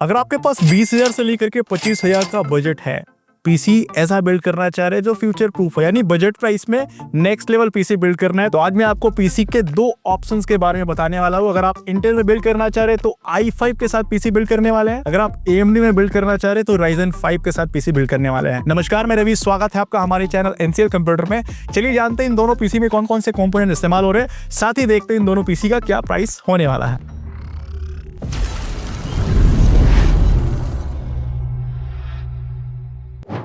अगर आपके पास 20,000 से लेकर के 25,000 का बजट है, पीसी ऐसा बिल्ड करना चाह रहे हैं जो फ्यूचर प्रूफ है, यानी बजट प्राइस में नेक्स्ट लेवल पीसी बिल्ड करना है, तो आज मैं आपको पीसी के दो ऑप्शंस के बारे में बताने वाला हूं। अगर आप इंटेल में बिल्ड करना चाह रहे हैं तो i5 के साथ पीसी बिल्ड करने वाले हैं। अगर आप AMD में बिल्ड करना चाह रहे हैं तो Ryzen 5 के साथ पीसी बिल्ड करने वाले हैं। नमस्कार, मैं रवि, स्वागत है आपका हमारे चैनल NCL कंप्यूटर में। चलिए जानते हैं इन दोनों पीसी में कौन कौन से कंपोनेंट इस्तेमाल हो रहे हैं, साथ ही देखते हैं इन दोनों पीसी का क्या प्राइस होने वाला है।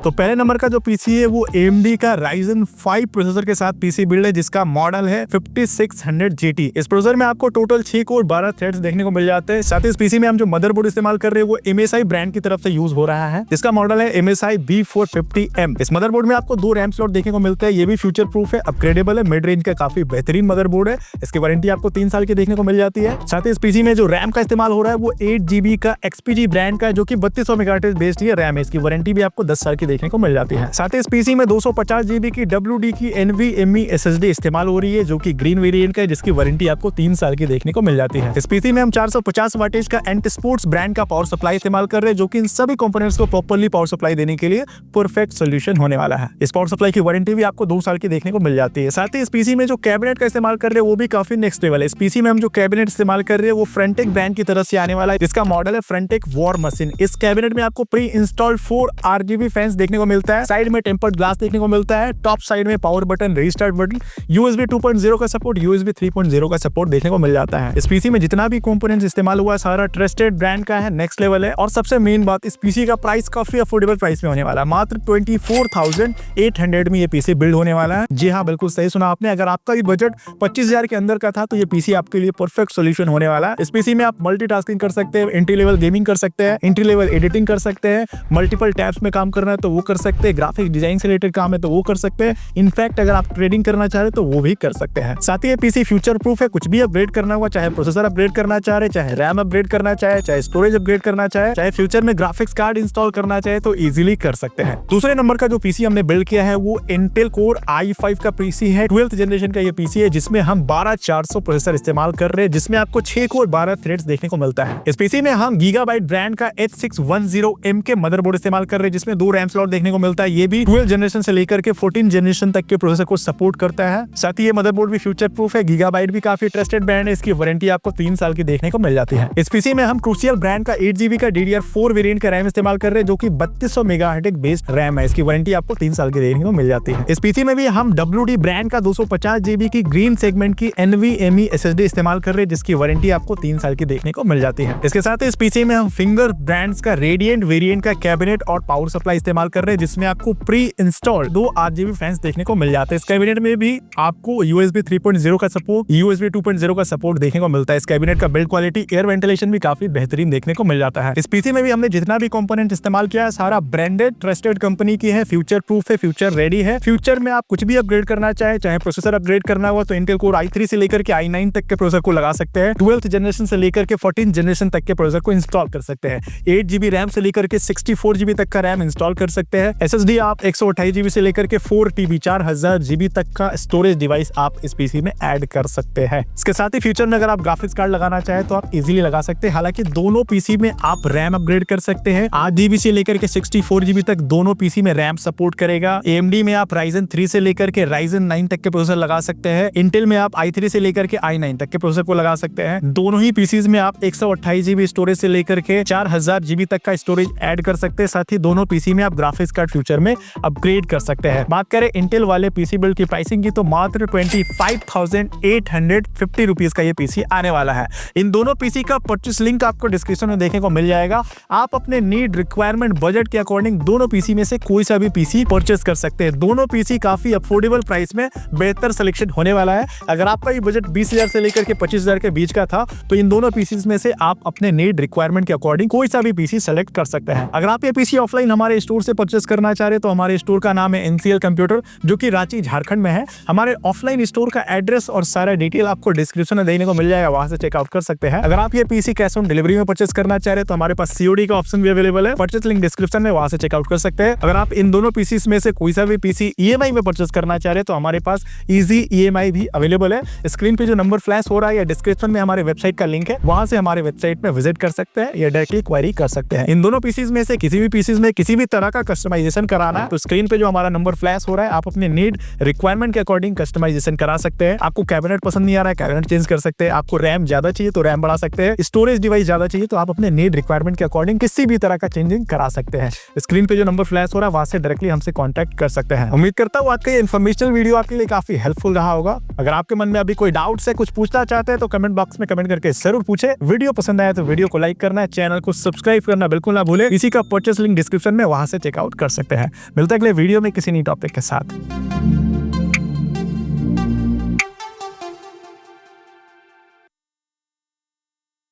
तो पहले नंबर का जो पीसी है वो AMD का Ryzen 5 प्रोसेसर के साथ पीसी बिल्ड है, जिसका मॉडल है 5600GT। इस प्रोसेसर में आपको टोटल 6 कोर 12 थ्रेड्स देखने को मिल जाते हैं। साथ ही इस पीसी में हम जो मदरबोर्ड इस्तेमाल कर रहे हैं वो MSI ब्रांड की तरफ से यूज हो रहा है, जिसका मॉडल है MSI B450M। इस मदरबोर्ड में आपको 2 रैम स्लॉट देखने को मिलता है। ये भी फ्यूचर प्रूफ है, अपग्रेडेबल है, मिड रेंज का काफी बेहतरीन मदरबोर्ड है। इसकी वारंटी आपको 3 साल की देखने को मिल जाती है। साथ ही इस पीसी में जो रैम का इस्तेमाल हो रहा है वो 8GB का XPG ब्रांड का है, जो कि 3200 मेगाहर्ट्ज बेस्ड रैम है। इसकी वारंटी भी आपको 10 साल की देखने को मिल जाती है। साथ ही इस पीसी में 250GB की WD की NVMe SSD इस्तेमाल हो रही है, जो कि ग्रीन वेरिएंट का है, जिसकी वारंटी आपको 3 साल की देखने को मिल जाती है। इस पीसी में हम 450 वाटेज का एंटीस्पोर्ट्स ब्रांड का पावर सप्लाई इस्तेमाल कर रहे हैं, जो कि इन सभी कंपोनेंट्स को प्रॉपर्ली पावर सप्लाई देने के लिए परफेक्ट सोल्यूशन होने वाला है। इस पावर सप्लाई की वारंटी भी आपको 2 साल की देखने को मिल जाती है। साथ ही इस पीसी में जो कैबिनेट का इस्तेमाल कर रहे हैं वो भी काफी नेक्स्ट लेवल है। इस पीसी में हम जो कैबिनेट इस्तेमाल कर रहे हैं वो फ्रंटेक ब्रांड की तरफ से आने वाला है, जिसका मॉडल है फ्रंटेक वॉर मशीन। इस कैबिनेट में आपको प्री इंस्टॉल्ड 4 RGB फैंस देखने को मिलता है, साइड में टेम्पर्ड ग्लास देखने को मिलता है, टॉप साइड में power button, restart button, USB 2.0 का सपोर्ट, USB 3.0 का सपोर्ट देखने को मिल जाता है। इस पीसी में जितना भी कंपोनेंट्स इस्तेमाल हुआ है सारा ट्रस्टेड ब्रांड का है, नेक्स्ट लेवल है। और सबसे मेन बात, इस पीसी का प्राइस काफी अफोर्डेबल प्राइस में होने वाला है। मात्र 24,800 में ये पीसी बिल्ड होने वाला है। जी हाँ, बिल्कुल सही सुना आपने। अगर आपका ये बजट 25,000 के अंदर का था तो ये पीसी आपके लिए परफेक्ट सोल्यूशन होने वाला है। इस पीसी में आप मल्टीटास्किंग कर सकते हैं, एंट्री लेवल गेमिंग कर सकते हैं, एंट्री लेवल एडिटिंग कर सकते हैं, मल्टीपल टैब्स में काम करना है तो वो कर सकते हैं, ग्राफिक्स डिजाइन से रिलेटेड काम है तो वो कर सकते हैं। इनफैक्ट अगर आप ट्रेडिंग करना चाह रहे हैं तो वो भी कर सकते हैं। साथ ही ये पीसी फ्यूचर प्रूफ है, कुछ भी अपग्रेड करना हुआ, चाहे प्रोसेसर अपग्रेड करना चाह रहे, चाहे रैम अपग्रेड करना चाहे, चाहे स्टोरेज अपग्रेड करना चाहे, चाहे फ्यूचर में ग्राफिक्स कार्ड इंस्टॉल करना चाहे तो इजीली कर सकते हैं। दूसरे नंबर का जो पीसी हमने बिल्ड किया है वो इंटेल कोर i5 का पीसी है, 12th जनरेशन का ये पीसी है, जिसमें हम 12400 प्रोसेसर इस्तेमाल कर रहे हैं, जिसमें आपको 6 कोर 12 थ्रेड्स देखने को मिलता है। इस पीसी में हम गीगाबाइट ब्रांड का H610M के मदरबोर्ड इस्तेमाल कर रहे हैं, जिसमें 2 रैम स्लॉट देखने को मिलता है। ये भी 12th जनरेशन से लेकर के 14 जनरेशन तक के प्रोसेसर को सपोर्ट करता है। साथ ही ये मदरबोर्ड भी फ्यूचर प्रूफ है, गीगाबाइट भी काफी ट्रस्टेड ब्रांड है, इसकी वारंटी आपको 3 साल की देखने को मिल जाती है। इस पीसी में हम क्रूशियल ब्रांड का 8GB का DDR4 वेरिएंट का रैम इस्तेमाल कर रहे हैं, जो कि 3200 मेगाहर्ट्ज बेस्ड रैम है। इसकी वारंटी आपको 3 साल की देखने को मिल जाती है। इस पीसी में भी हम WD ब्रांड का 250GB की ग्रीन सेगमेंट की NVMe SSD इस्तेमाल कर रहे हैं, जिसकी वारंटी आपको 3 साल की देखने को मिल जाती है। इसके साथ इस पीसी में हम फिंगर ब्रांड्स का रेडिएंट वेरिएंट का कैबिनेट और पावर सप्लाई इस्तेमाल कर रहे हैं, जिसमें आपको प्री इंस्टॉल्ड 2 RGB फैंस देखने को मिल जाते हैं। इस कैबिनेट में भी आपको USB 3.0 का सपोर्ट, USB 2.0 का सपोर्ट देखने को मिलता है। इस कैबिनेट का बिल्ड क्वालिटी, एयर वेंटिलेशन भी काफी बेहतरीन देखने को मिल जाता है। इस पीसी में भी हमने जितना भी कंपोनेंट इस्तेमाल किया है सारा ब्रांडेड ट्रस्टेड कंपनी की है, फ्यूचर प्रूफ है, फ्यूचर रेडी है। फ्यूचर में आप कुछ भी अपग्रेड करना चाहे, चाहे प्रोसेसर अपग्रेड करना हुआ तो इंटेल कोर i3 से लेकर के i9 तक के प्रोसेसर को लगा सकते हैं, 12th जनरेशन से लेकर के 14th जनरेशन तक के प्रोसेसर को इंस्टॉल कर सकते हैं, 8GB रैम से लेकर के 64GB तक का रैम इंस्टॉल कर सकते हैं, SSD आप 128GB से लेकर के 4TB 4000GB तक का स्टोरेज डिवाइस आप इस पीसी में ऐड कर सकते हैं। इसके साथ ही फ्यूचर में अगर आप ग्राफिक्स कार्ड लगाना चाहे तो आप इजीली लगा सकते हैं। हालांकि दोनों पीसी में आप रैम अपग्रेड कर सकते हैं, 8GB से लेकर के 64GB तक दोनों पीसी में रैम सपोर्ट करेगा। AMD में आप Ryzen 3 से लेकर के Ryzen 9 तक के प्रोसेसर लगा सकते हैं, इंटेल में आप i3 से लेकर के i9 तक के प्रोसेसर को लगा सकते हैं। दोनों ही पीसीज में आप 128GB स्टोरेज से लेकर के 4000GB तक का स्टोरेज ऐड कर सकते हैं। साथ ही दोनों पीसी में आप ग्राफिक्स कार्ड फ्यूचर में अपग्रेड कर सकते हैं। बात करें इंटेल वाले पीसी बिल्ड की प्राइसिंग की तो मात्र 25,850 रुपीज का ये पीसी आने वाला है। इन दोनों पीसी का परचेस लिंक आपको डिस्क्रिप्शन में देखने को मिल जाएगा। आप अपने नीड, रिक्वायरमेंट, बजट के अकॉर्डिंग दोनों पीसी में से कोई सा भी पीसी परचेस कर सकते हैं। दोनों पीसी काफी अफोर्डेबल प्राइस में बेहतर सिलेक्शन होने वाला है। अगर आपका ये बजट 20,000 से लेकर के 25,000 के बीच का था तो इन दोनों पीसीज में से आप अपने नीड, रिक्वायरमेंट के अकॉर्डिंग कोई सा भी पीसी सेलेक्ट कर सकते हैं। अगर आप ये पीसी ऑफलाइन हमारे स्टोर से से परचेस करना चाह रहे तो हमारे स्टोर का नाम है NCL कंप्यूटर, जो कि रांची झारखंड में है। हमारे ऑफलाइन स्टोर का एड्रेस और सारा डिटेल आपको डिस्क्रिप्शन में देने को मिल जाएगा, वहां से चेकआउट कर सकते हैं। अगर आप ये पीसी कैश ऑन डिलीवरी में परचेस करना चाह रहे तो हमारे पास COD का ऑप्शन भी अवेलेबल है, परचेस लिंक डिस्क्रिप्शन में, वहां से चेकआउट कर सकते हैं। अगर आप इन दोनों पीसीस में से कोई सा भी पीसी EMI में परचेस करना चाह रहे तो हमारे पास इजी EMI भी अवेलेबल है। स्क्रीन पे जो नंबर फ्लैश हो रहा है या डिस्क्रिप्शन में हमारे वेबसाइट का लिंक है, वहां से हमारे वेबसाइट में विजिट कर सकते हैं या डायरेक्टली क्वेरी कर सकते हैं। इन दोनों पीसीस में से किसी भी पीसीस में किसी भी तरह का कस्टमाइजेशन कराना है तो स्क्रीन पे जो हमारा नंबर फ्लैश हो रहा है, आप अपने नीड रिक्वायरमेंट के अकॉर्डिंग कस्टमाइजेशन करा सकते हैं। आपको कैबिनेट पसंद नहीं आ रहा है, कैबिनेट चेंज कर सकते हैं। आपको रैम ज्यादा चाहिए तो रैम बढ़ा सकते हैं। स्टोरेज डिवाइस ज्यादा चाहिए तो आप अपने नीड रिक्वायरमेंट के अकॉर्डिंग किसी भी तरह का चेंजिंग करा सकते हैं। स्क्रीन पे जो नंबर फ्लैश हो रहा है, वहां से डायरेक्टली हमसे कांटेक्ट कर सकते हैं। उम्मीद करता हूँ आज का ये इन्फॉर्मेशनल वीडियो आपके लिए काफी हेल्पफुल रहा होगा। अगर आपके मन में अभी कोई डाउट्स है, कुछ पूछना चाहते हैं तो कमेंट बॉक्स में कमेंट करके जरूर पूछे। वीडियो पसंद आया तो वीडियो को लाइक करना है, चैनल को सब्सक्राइब करना बिल्कुल ना भूले। इसी का परचेस लिंक डिस्क्रिप्शन में, वहां से चेकआउट कर सकते हैं। मिलते हैं अगले वीडियो में किसी नई टॉपिक के साथ।